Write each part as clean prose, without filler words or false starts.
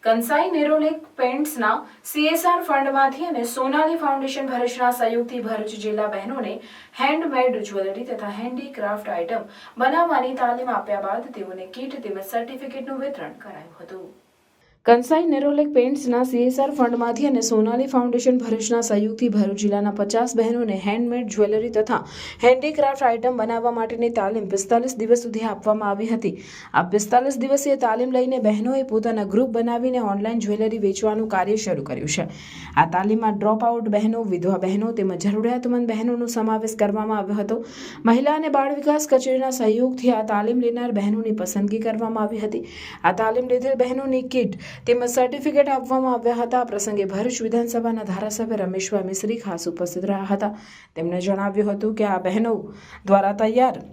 કંસાઈ Nerolac પેન્ટ્સના CSR ફંડમાંથી અને Sonali foundation ભરૂચના સહયોગથી ભરૂચ જિલ્લા બહેનોને હેન્ડમેડ જ્વેલરી તથા હેન્ડીક્રાફ્ટ આઇટમ બનાવવાની તાલીમ આપ્યા બાદ તેઓને કીટ તેમજ સર્ટિફિકેટનું વિતરણ કરાયું હતું। કંસાઈ નેરોલેક પેન્ટ્સના CSR ફંડમાંથી અને સોનાલી ફાઉન્ડેશન ભરૂચના સહયોગથી ભરૂચ જિલ્લાના 50 બહેનોને હેન્ડમેડ જ્વેલરી તથા હેન્ડીક્રાફ્ટ આઇટમ બનાવવા માટેની તાલીમ 45 દિવસ સુધી આપવામાં આવી હતી। આ 45 દિવસીય તાલીમ લઈને બહેનોએ પોતાના ગ્રુપ બનાવીને ઓનલાઈન જ્વેલરી વેચવાનું કાર્ય શરૂ કર્યું છે। આ તાલીમમાં ડ્રોપ આઉટ બહેનો, વિધવા બહેનો તેમજ જરૂરિયાતમંદ બહેનોનો સમાવેશ કરવામાં આવ્યો હતો। મહિલા અને બાળ વિકાસ કચેરીના સહયોગથી આ તાલીમ લેનાર બહેનોની પસંદગી કરવામાં આવી હતી। આ તાલીમ લીધેલ બહેનોની કીટ તેમજ સર્ટિફિકેટ આપવામાં આવ્યા હતા। આ પ્રસંગે ભરૂચ વિધાનસભાના ધારાસભ્ય રમેશભાઈ મિસ્ત્રી ખાસ ઉપસ્થિત રહ્યા હતા। તેમણે જણાવ્યું હતું કે આ બહેનો દ્વારા તૈયાર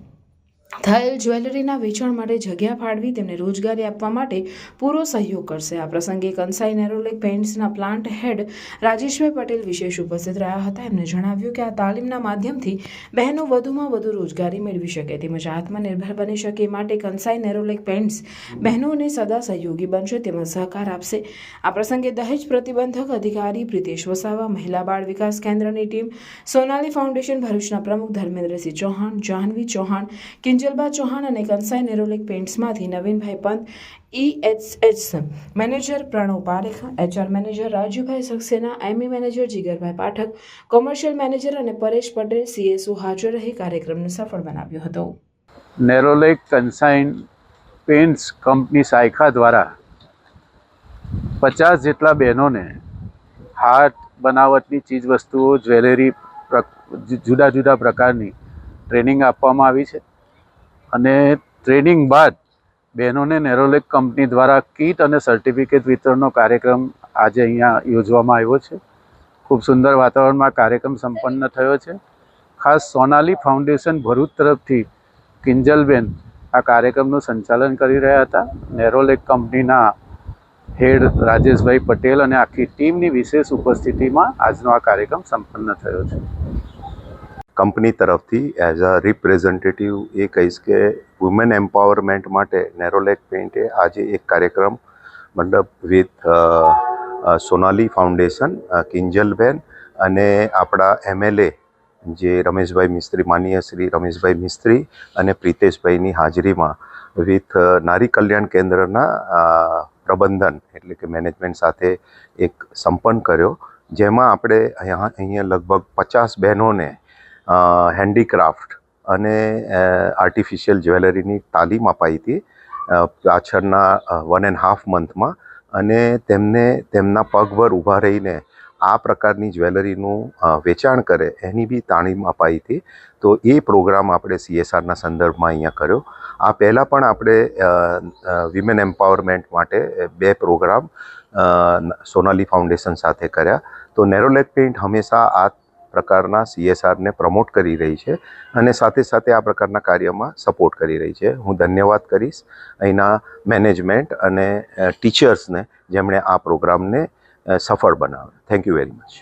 થયેલ જ્વેલરીના વેચાણ માટે જગ્યા ફાળવી તેમને રોજગારી આપવા માટે પૂરો સહયોગ કરશે। આ પ્રસંગે કંસાઈ નેરોલેક પેન્ટ્સના પ્લાન્ટ હેડ રાજેશભાઈ પટેલ વિશેષ ઉપસ્થિત રહ્યા હતા। એમણે જણાવ્યું કે આ તાલીમના માધ્યમથી બહેનો વધુમાં વધુ રોજગારી મેળવી શકે તેમજ આત્મનિર્ભર બની શકે માટે કંસાઈ નેરોલેક પેન્ટ્સ બહેનોને સદા સહયોગી બનશે તેમજ સહકાર આપશે। આ પ્રસંગે દહેજ પ્રતિબંધક અધિકારી પ્રિતેશ વસાવા, મહિલા બાળ વિકાસ કેન્દ્રની ટીમ, સોનાલી ફાઉન્ડેશન ભરૂચના પ્રમુખ ધર્મેન્દ્રસિંહ ચૌહાણ, જાહ્નવી ચૌહાણ, કિંજલબા ચૌહાણ અને કંસાઈ નેરોલેક પેન્ટ્સમાંથી Navinbhai Pant, EHS manager Pranav Parekh, HR manager Rajubhai Saxena, ME manager Jigarbhai Pathak, commercial manager અને પરેશ પટેલ CSO હાજર રહી કાર્યક્રમને સફળ બનાવ્યો હતો। નેરોલેક કંસાઈ પેન્ટ્સ કંપની શાખા દ્વારા 50 જેટલા બહેનોને હાથ બનાવટની ચીજ વસ્તુઓ, જ્વેલરી, જુદા જુદા પ્રકારની ટ્રેનિંગ આપવામાં આવી છે અને ટ્રેનિંગ બાદ બહેનોને નેરોલેક કંપની દ્વારા કીટ અને સર્ટિફિકેટ વિતરણનો કાર્યક્રમ આજે અહીંયા યોજવામાં આવ્યો છે। ખૂબ સુંદર વાતાવરણમાં કાર્યક્રમ સંપન્ન થયો છે। ખાસ સોનાલી ફાઉન્ડેશન ભરૂચ તરફથી કિંજલબેન આ કાર્યક્રમનું સંચાલન કરી રહ્યા હતા। નેરોલેક કંપનીના હેડ રાજેશભાઈ પટેલ અને આખી ટીમની વિશેષ ઉપસ્થિતિમાં આજનો આ કાર્યક્રમ સંપન્ન થયો છે। કંપની તરફથી એઝ અ રિપ્રેઝેન્ટેટિવ એ કહીશ કે વુમેન એમ્પાવરમેન્ટ માટે નેરોલેક પેન્ટે આજે એક કાર્યક્રમ મતલબ વિથ સોનાલી ફાઉન્ડેશન, કિંજલબેન અને આપણા MLA જે રમેશભાઈ મિસ્ત્રી, માનનીય શ્રી રમેશભાઈ મિસ્ત્રી અને પ્રિતેશભાઈની હાજરીમાં વિથ નારી કલ્યાણ કેન્દ્રના પ્રબંધન એટલે કે મેનેજમેન્ટ સાથે એક સંપન્ન કર્યો, જેમાં આપણે અહીંયા લગભગ 50 બહેનોને હેન્ડીક્રાફ્ટ અને આર્ટિફિશિયલ જ્વેલરીની તાલીમ અપાઈ હતી પાછળના 1.5 મંથમાં અને તેમને તેમના પગભર ઊભા રહીને આ પ્રકારની જ્વેલરીનું વેચાણ કરે એની બી તાલીમ અપાઈ હતી। તો એ પ્રોગ્રામ આપણે CSRના સંદર્ભમાં અહીંયા કર્યો। આ પહેલાં પણ આપણે વિમેન એમ્પાવરમેન્ટ માટે 2 પ્રોગ્રામ સોનાલી ફાઉન્ડેશન સાથે કર્યા। તો નેરોલેક પેન્ટ હંમેશા આ પ્રકારના CSRને પ્રમોટ કરી રહી છે અને સાથે સાથે આ પ્રકારના કાર્યમાં સપોર્ટ કરી રહી છે। હું ધન્યવાદ કરીશ અહીંના મેનેજમેન્ટ અને ટીચર્સને જેમણે આ પ્રોગ્રામને સફળ બનાવ્યો। Thank you very much.